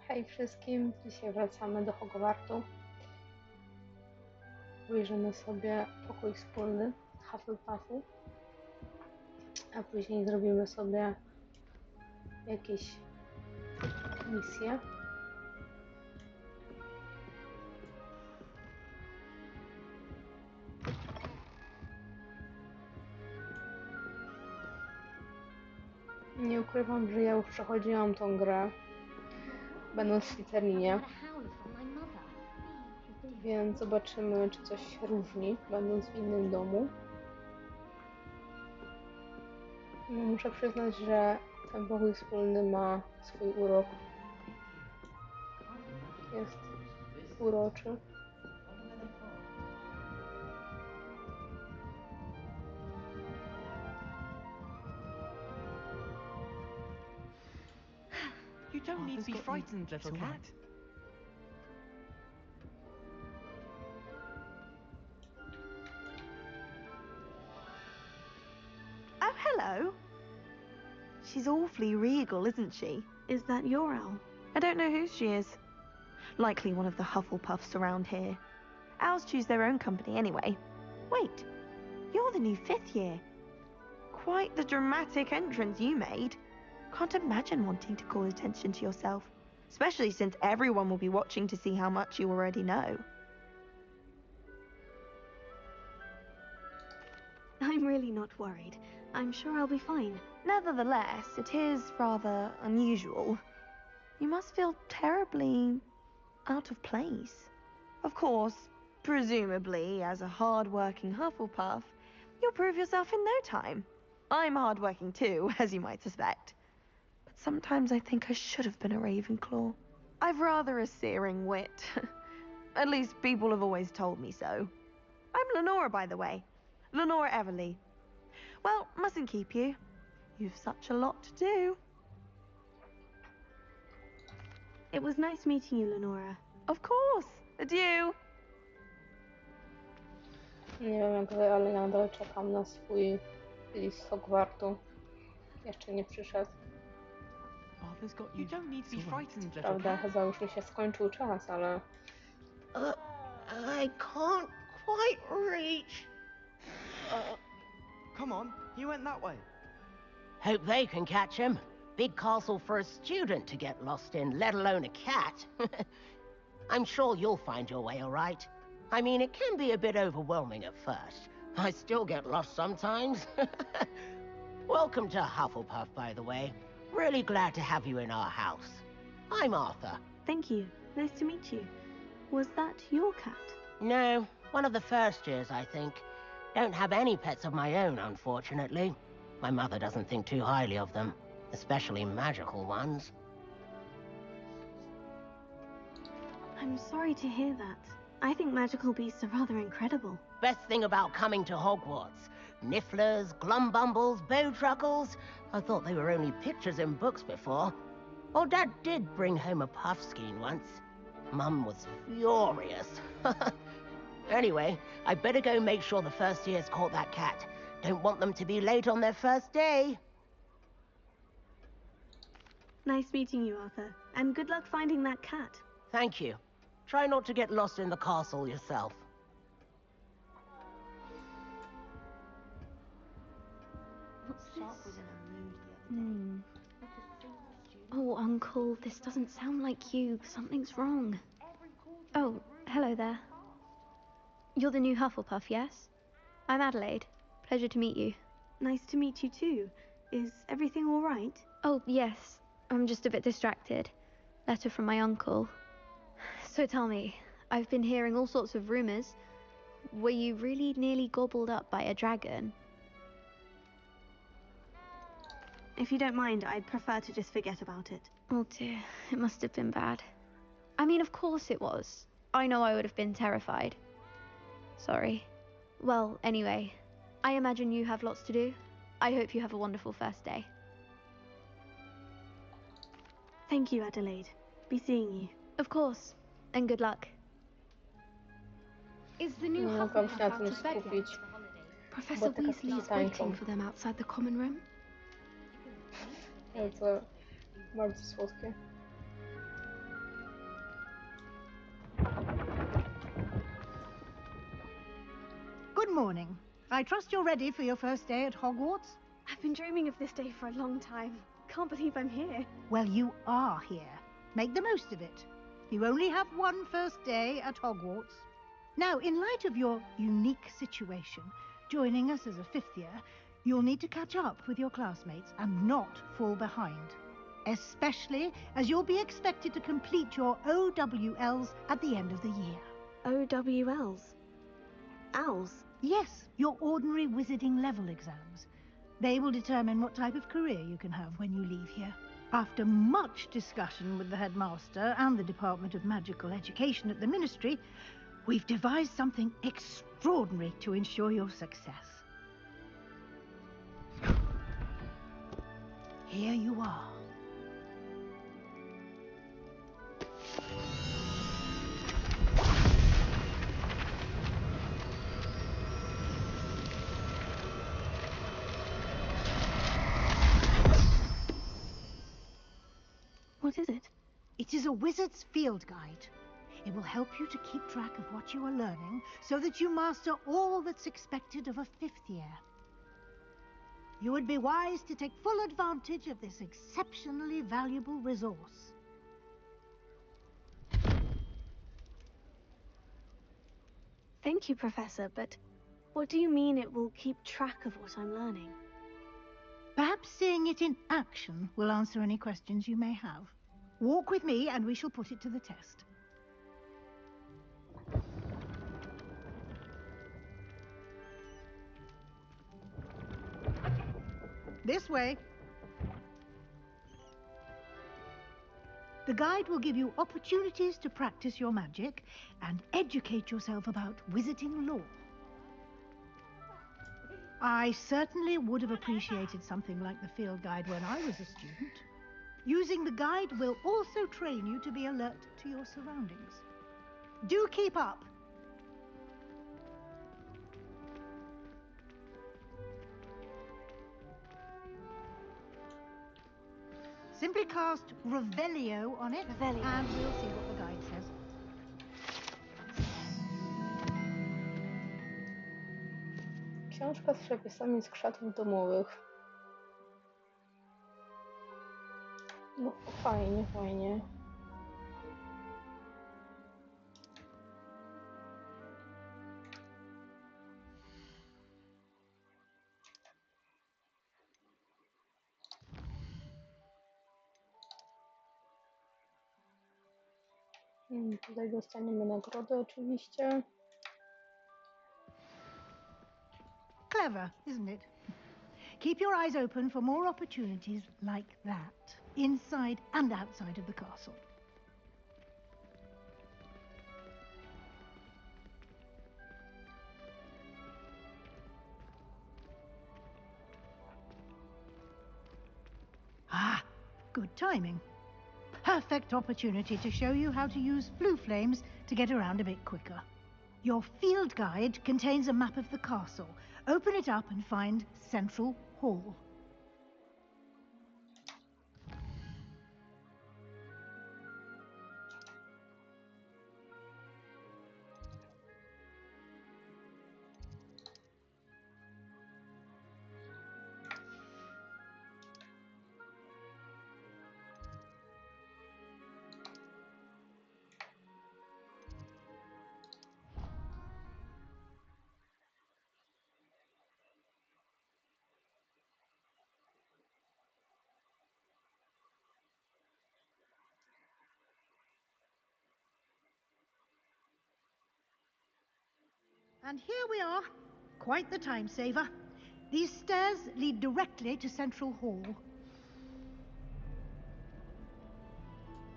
Hej wszystkim, dzisiaj wracamy do Hogwartu. Obejrzymy sobie pokój wspólny Hufflepuffu, a później zrobimy sobie jakieś misje. Nie ukrywam, że ja już przechodziłam tą grę, będąc w Slytherinie, więc zobaczymy, czy coś się różni, będąc w innym domu. Muszę przyznać, że ten pokój wspólny ma swój urok. Jest uroczy. You don't need to be frightened, little cat. Oh, hello. She's awfully regal, isn't she? Is that your owl? I don't know who she is. Likely one of the Hufflepuffs around here. Owls choose their own company anyway. Wait, you're the new 5th year. Quite the dramatic entrance you made. Can't imagine wanting to call attention to yourself, especially since everyone will be watching to see how much you already know. I'm really not worried. I'm sure I'll be fine. Nevertheless, it is rather unusual. You must feel terribly out of place. Of course, presumably, as a hard-working Hufflepuff, you'll prove yourself in no time. I'm hard-working too, as you might suspect. But sometimes I think I should have been a Ravenclaw. I've rather a searing wit. At least people have always told me so. I'm Lenora, by the way. Lenora Everly. Well, mustn't keep you. You've such a lot to do. It was nice meeting you, Lenora. Of course. Adieu. Nie wiem jak wy, ale ja nadal czekam na swój list z Hogwartu. Jeszcze nie przyszedł. You don't need to be frightened, little Prawda, cat. chyba już mi się skończył czas, ale... I can't quite reach. Come on, he went that way. Hope they can catch him. Big castle for a student to get lost in, let alone a cat. I'm sure you'll find your way all right. I mean, it can be a bit overwhelming at first. I still get lost sometimes. Welcome to Hufflepuff, by the way. Really glad to have you in our house. I'm Arthur. Thank you. Nice to meet you. Was that your cat? No, one of the first years, I think. Don't have any pets of my own, unfortunately. My mother doesn't think too highly of them, especially magical ones. I'm sorry to hear that. I think magical beasts are rather incredible. Best thing about coming to Hogwarts. Nifflers, glumbumbles, bowtruckles. I thought they were only pictures in books before. Oh, Dad did bring home a puffskein once. Mum was furious. Anyway, I better go make sure the first years caught that cat. Don't want them to be late on their first day. Nice meeting you, Arthur. And good luck finding that cat. Thank you. Try not to get lost in the castle yourself. What's this? Oh, Uncle, this doesn't sound like you. Something's wrong. Oh, hello there. You're the new Hufflepuff, yes? I'm Adelaide. Pleasure to meet you. Nice to meet you too. Is everything all right? Oh, yes. I'm just a bit distracted. Letter from my uncle. So tell me, I've been hearing all sorts of rumors. Were you really nearly gobbled up by a dragon? If you don't mind, I'd prefer to just forget about it. Oh dear, it must have been bad. I mean, of course it was. I know I would have been terrified. Sorry. Well, anyway, I imagine you have lots to do. I hope you have a wonderful first day. Thank you, Adelaide. Be seeing you. Of course. And good luck. Is the new Nie mogłam się Hufflepuff na out tym of bed yet? skupić. Professor taka Weasley is tańczą. waiting for them outside the common room. Ale to bardzo słodkie. morning. I trust you're ready for your first day at Hogwarts? I've been dreaming of this day for a long time. Can't believe I'm here. Well, you are here. Make the most of it. You only have one first day at Hogwarts. Now, in light of your unique situation, joining us as a fifth year, you'll need to catch up with your classmates and not fall behind. Especially as you'll be expected to complete your OWLs at the end of the year. OWLs? Owls? Yes, your ordinary wizarding level exams. They will determine what type of career you can have when you leave here. After much discussion with the headmaster and the Department of Magical Education at the Ministry, we've devised something extraordinary to ensure your success. Here you are. What is it? It is a wizard's field guide. It will help you to keep track of what you are learning so that you master all that's expected of a fifth year. You would be wise to take full advantage of this exceptionally valuable resource. Thank you, Professor, but what do you mean it will keep track of what I'm learning? Perhaps seeing it in action will answer any questions you may have. Walk with me and we shall put it to the test. This way. The guide will give you opportunities to practice your magic and educate yourself about wizarding lore. I certainly would have appreciated something like the field guide when I was a student. Using the guide will also train you to be alert to your surroundings. Do keep up. Simply cast Revelio on it, Revelio. and we'll see what the guide says. Książka z przepisami z krzatów domowych. No fajnie, fajnie. Tutaj dostaniemy nagrodę oczywiście. Clever, isn't it? Keep your eyes open for more opportunities like that, inside and outside of the castle. Ah, good timing. Perfect opportunity to show you how to use flue flames to get around a bit quicker. Your field guide contains a map of the castle. Open it up and find Central Hall. And here we are. Quite the time saver. These stairs lead directly to Central Hall.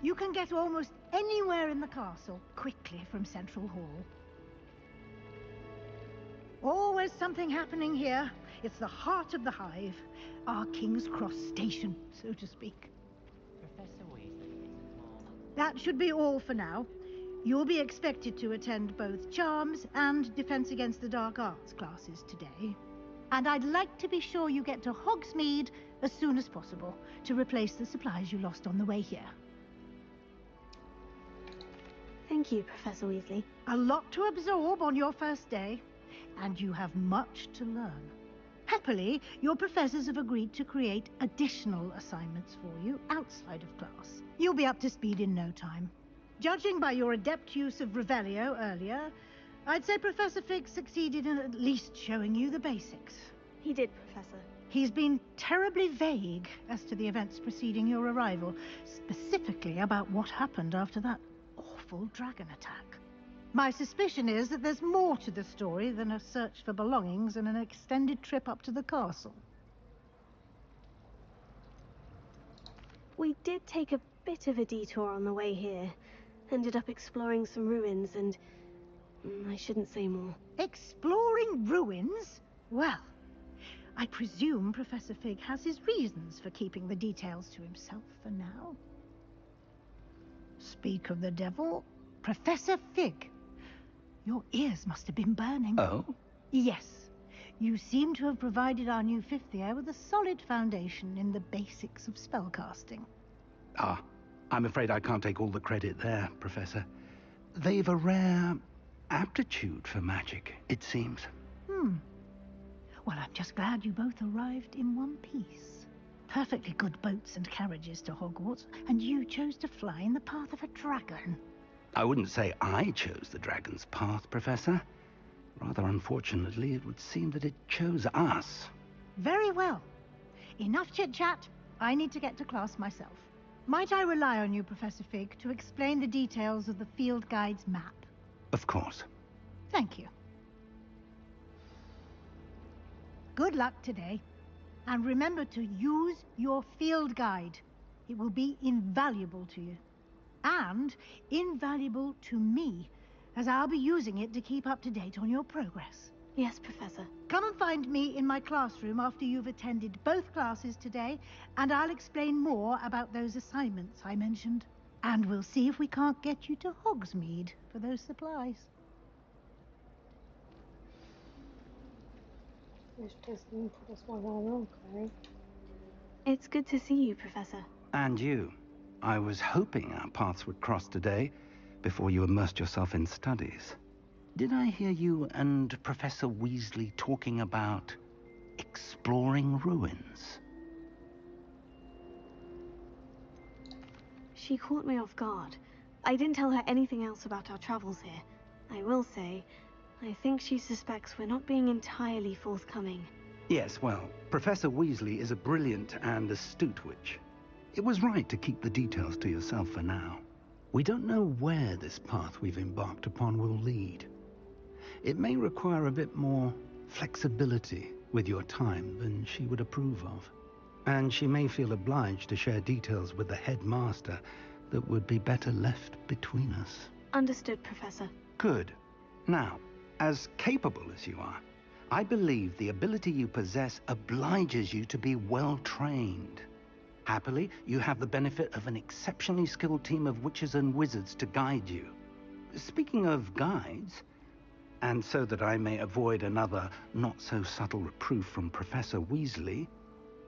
You can get almost anywhere in the castle quickly from Central Hall. Always something happening here. It's the heart of the hive. Our King's Cross station, so to speak. Professor Weasley. That should be all for now. You'll be expected to attend both Charms and Defense Against the Dark Arts classes today. And I'd like to be sure you get to Hogsmeade as soon as possible to replace the supplies you lost on the way here. Thank you, Professor Weasley. A lot to absorb on your first day. and you have much to learn. Happily, your professors have agreed to create additional assignments for you outside of class. You'll be up to speed in no time. Judging by your adept use of Revelio earlier, I'd say Professor Fig succeeded in at least showing you the basics. He did, Professor. He's been terribly vague as to the events preceding your arrival, specifically about what happened after that awful dragon attack. My suspicion is that there's more to the story than a search for belongings and an extended trip up to the castle. We did take a bit of a detour on the way here. Ended up exploring some ruins and... I shouldn't say more. Exploring ruins? Well, I presume Professor Fig has his reasons for keeping the details to himself for now. Speak of the devil, Professor Fig. Your ears must have been burning. Oh? Yes. You seem to have provided our new fifth year with a solid foundation in the basics of spellcasting. Ah, I'm afraid I can't take all the credit there, Professor. They've a rare aptitude for magic, it seems. Well, I'm just glad you both arrived in one piece. Perfectly good boats and carriages to Hogwarts, and you chose to fly in the path of a dragon. I wouldn't say I chose the dragon's path, Professor. Rather unfortunately, it would seem that it chose us. Very well. Enough chit-chat. I need to get to class myself. Might I rely on you, Professor Fig, to explain the details of the field guide's map? Of course. Thank you. Good luck today. And remember to use your field guide. It will be invaluable to you. And invaluable to me, as I'll be using it to keep up to date on your progress. Yes, Professor. Come and find me in my classroom after you've attended both classes today, and I'll explain more about those assignments I mentioned. And we'll see if we can't get you to Hogsmeade for those supplies. Jeszcze z nim porozmawiamy, okej. It's good to see you, Professor. And you. I was hoping our paths would cross today, before you immersed yourself in studies. Did I hear you and Professor Weasley talking about exploring ruins? She caught me off guard. I didn't tell her anything else about our travels here. I will say, I think she suspects we're not being entirely forthcoming. Yes, well, Professor Weasley is a brilliant and astute witch. It was right to keep the details to yourself for now. We don't know where this path we've embarked upon will lead. It may require a bit more flexibility with your time than she would approve of. And she may feel obliged to share details with the headmaster that would be better left between us. Understood, Professor. Good. Now, as capable as you are, I believe the ability you possess obliges you to be well trained. Happily, you have the benefit of an exceptionally skilled team of witches and wizards to guide you. Speaking of guides, and so that I may avoid another not-so-subtle reproof from Professor Weasley,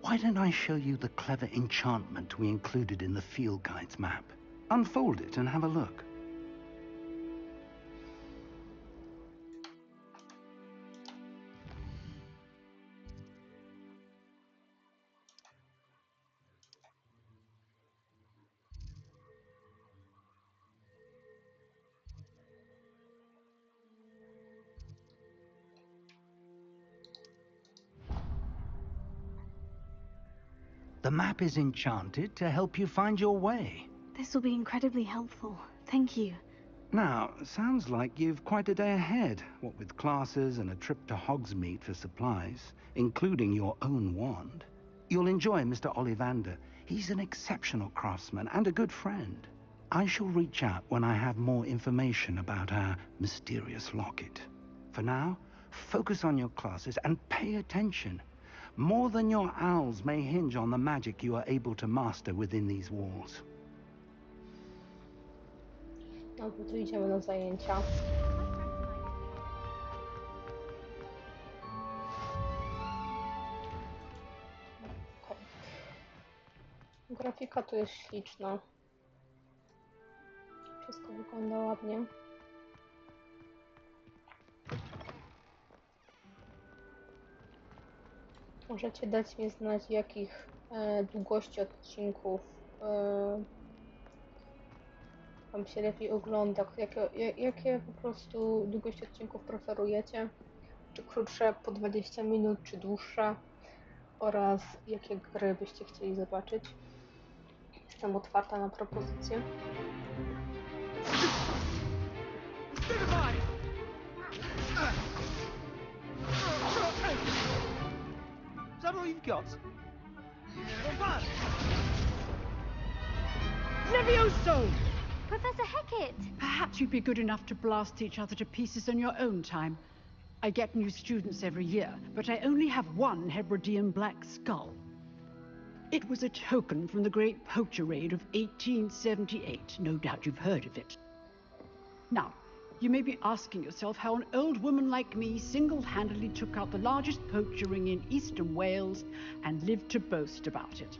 why don't I show you the clever enchantment we included in the field guide's map? Unfold it and have a look. The map is enchanted to help you find your way. This will be incredibly helpful. Thank you. Now, sounds like you've quite a day ahead, what with classes and a trip to Hogsmeade for supplies, including your own wand. You'll enjoy Mr. Ollivander. He's an exceptional craftsman and a good friend. I shall reach out when I have more information about our mysterious locket. For now, focus on your classes and pay attention. More than your owls may hinge on the magic you are able to master within these walls. No to tu idziemy na zajęcia. Okej. Grafika tu jest śliczna. Wszystko wygląda ładnie. Możecie dać mi znać, jakich długości odcinków wam się lepiej ogląda, jakie po prostu długości odcinków preferujecie, czy krótsze po 20 minut, czy dłuższe, oraz jakie gry byście chcieli zobaczyć. Jestem otwarta na propozycje. Is that all you've got? Levioso! Professor Hecat! Perhaps you'd be good enough to blast each other to pieces on your own time. I get new students every year, but I only have one Hebridean black skull. It was a token from the Great Poacher Raid of 1878. No doubt you've heard of it. Now, you may be asking yourself how an old woman like me single-handedly took out the largest poacher ring in eastern Wales and lived to boast about it.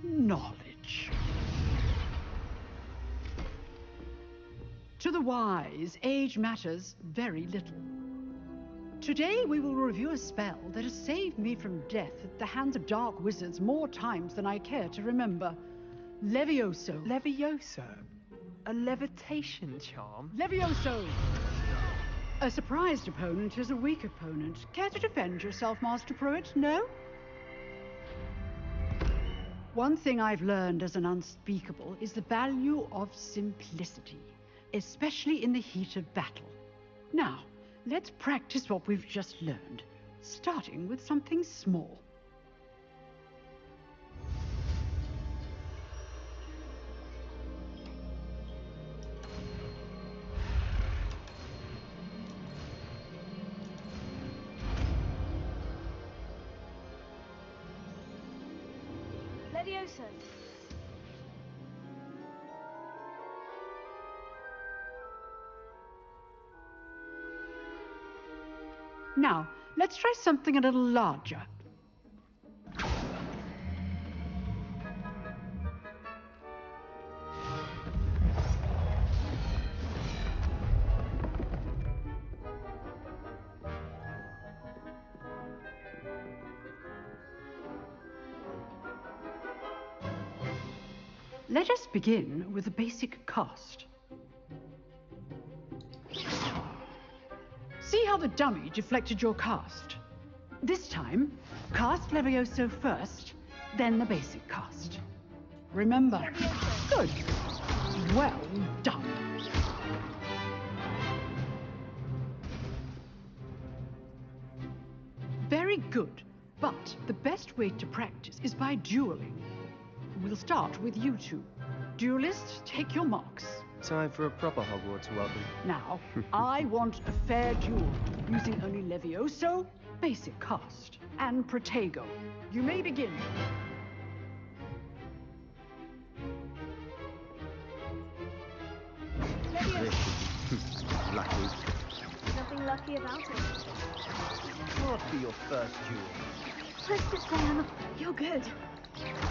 Knowledge. To the wise, age matters very little. Today we will review a spell that has saved me from death at the hands of dark wizards more times than I care to remember. Levioso. Levioso? A levitation charm? Levioso! A surprised opponent is a weak opponent. Care to defend yourself, Master Pruitt? No? One thing I've learned as an unspeakable is the value of simplicity, especially in the heat of battle. Now, let's practice what we've just learned, starting with something small. Levioso. Now, let's try something a little larger. Let us begin with the basic cast. See how the dummy deflected your cast? This time, cast Levioso first, then the basic cast. Remember. Good. Well done. Very good, but the best way to practice is by dueling. We'll start with you two. Duelists, take your marks. Time for a proper Hogwarts welcome. Now, I want a fair duel, using only Levioso, basic cast, and Protego. You may begin. Lucky. Nothing lucky about it. What be your first duel? Twist it, Sam. You're good.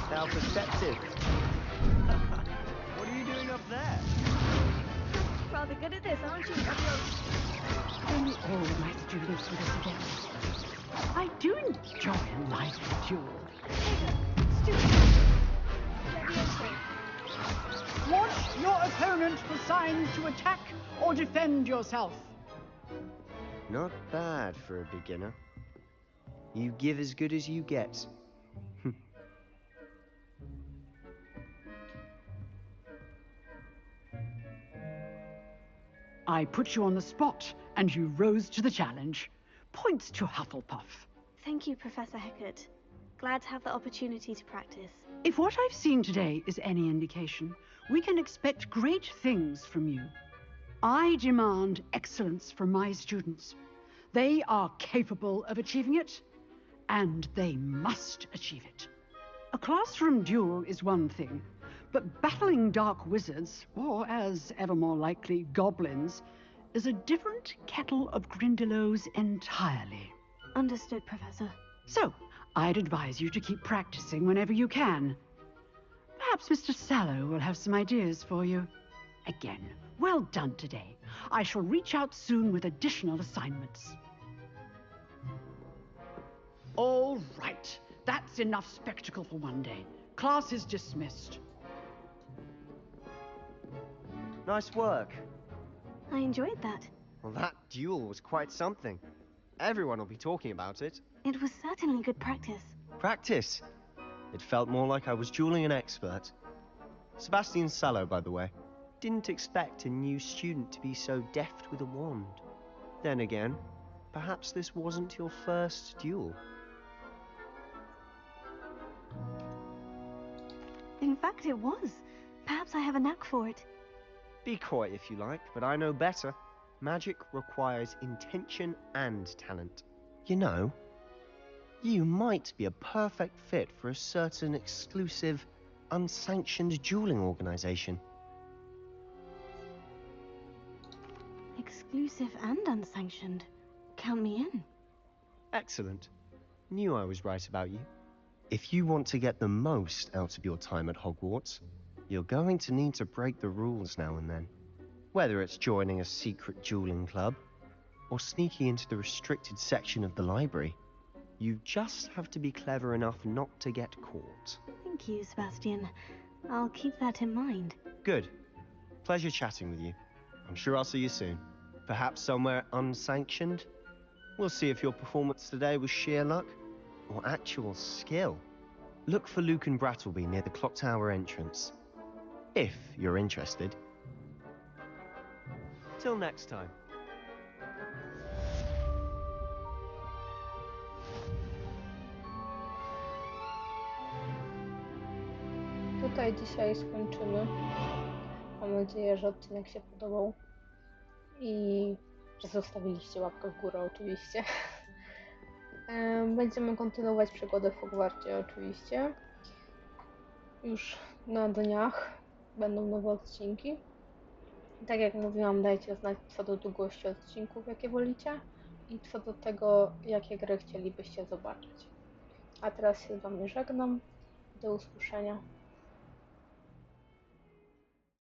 How perceptive. What are you doing up there? Rather good at this, aren't you? Only all my students with us again. I do enjoy a lively duel. Watch your opponent for signs to attack or defend yourself. Not bad for a beginner. You give as good as you get. I put you on the spot, and you rose to the challenge. Points to Hufflepuff. Thank you, Professor Hecat. Glad to have the opportunity to practice. If what I've seen today is any indication, we can expect great things from you. I demand excellence from my students. They are capable of achieving it, and they must achieve it. A classroom duel is one thing, but battling dark wizards, or as ever more likely, goblins, is a different kettle of Grindylows entirely. Understood, Professor. So, I'd advise you to keep practicing whenever you can. Perhaps Mr. Sallow will have some ideas for you. Again, well done today. I shall reach out soon with additional assignments. All That's enough spectacle for one day. Class is dismissed. Nice work. I enjoyed that. Well, that duel was quite something. Everyone will be talking about it. It was certainly good practice. Practice. It felt more like I was dueling an expert. Sebastian Sallow, by the way. Didn't expect a new student to be so deft with a wand. Then again, perhaps this wasn't your first duel. In fact, it was. Perhaps I have a knack for it. Be coy if you like, but I know better. Magic requires intention and talent. You know, you might be a perfect fit for a certain exclusive, unsanctioned dueling organization. Exclusive and unsanctioned. Count me in. Excellent. Knew I was right about you. If you want to get the most out of your time at Hogwarts, you're going to need to break the rules now and then. Whether it's joining a secret dueling club, or sneaking into the restricted section of the library, you just have to be clever enough not to get caught. Thank you, Sebastian. I'll keep that in mind. Good. Pleasure chatting with you. I'm sure I'll see you soon. Perhaps somewhere unsanctioned? We'll see if your performance today was sheer luck or actual skill. Look for Luke and Brattleby near the clock tower entrance. If you're interested. Till next time. Tutaj dzisiaj skończymy. Mam nadzieję, że odcinek się podobał i że zostawiliście łapkę w górę oczywiście. Będziemy kontynuować przygodę w Hogwarcie oczywiście. Już na dniach będą nowe odcinki. Tak jak mówiłam, dajcie znać co do długości odcinków, jakie wolicie i co do tego, jakie gry chcielibyście zobaczyć. A teraz się z wami żegnam. Do usłyszenia.